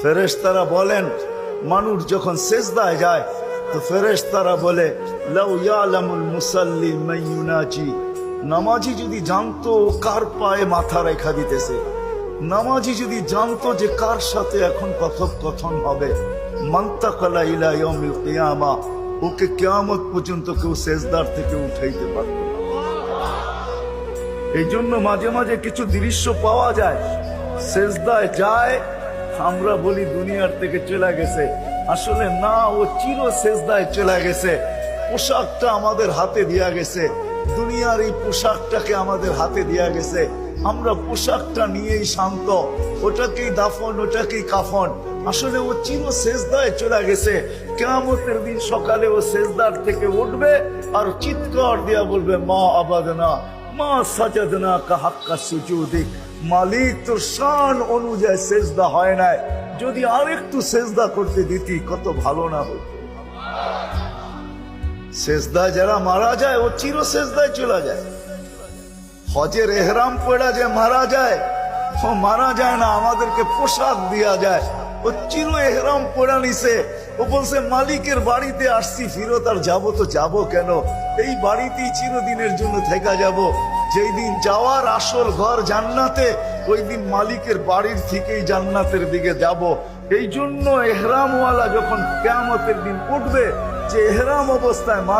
ফেরেশতারা বলেন মানুষ যখন সেজদায় যায় তো ফেরেশতারা বলে লাউ ইয়ালামুল মুসাল্লি মান ইউনাজি, নামাজি যদি জানতো কার পায়ে মাথা রেখা দিতেছে, নামাজি যদি জানতো যে কার সাথে এখন কথোপকথন হবে, মান্তাকালা ইলা ইয়াউমিল কিয়ামা, ওকে কিয়ামত পর্যন্ত কেউ সেজদার থেকে উঠাইতে পারত না। এই জন্য মাঝে মাঝে কিছু দৃশ্য পাওয়া যায়, সেজদায় যায়, আমরা বলি দুনিয়ার থেকে চলে গেছে, আসলে না, ও চির সেজদায় চলে গেছে। পোশাকটা আমাদের হাতে দিয়া গেছে, দুনিয়ার এই পোশাকটাকে আমাদের হাতে দিয়া গেছে, আমরা পোশাকটা নিয়েই শান্ত, ওটাকেই দাফন, ওটাকেই কাফন। আসলে ও চির সেজদায় চলে গেছে। কিয়ামতের দিন সকালে ও সেজদার থেকে উঠবে আর চিৎকার দিয়া বলবে মা আবাদনা মা সাজাদনা কা হাক্কা সুজুদিক, মালিক তোর শান অনুযায়ী সেজদা হয় নাই, যদি আরেকটু সেজদা করতে দিতি কত ভালো না হতো। সেজদায় যারা মারা যায় ও চির সেজদায় চলে যায়। হজের এহরাম পড়া যে মারা যায়, ও মারা যায় না, আমাদেরকে পোশাক দিয়া যায়, ও চির এহরাম পড়া নিছে। ও বলছে মালিকের বাড়িতে আসছি, ফিরত আর যাবো তো যাবো কেন, এই বাড়িতেই চিরদিনের জন্য থেকে যাব। যেই দিন যাওয়ার আসল ঘর জান্নাতে, ওই দিন মালিকের বাড়ির থেকেই জান্নাতের দিকে যাব। এই জন্য এহরামওয়ালা যখন কিয়ামতের দিন উঠবে, যে এহরাম অবস্থায় মারা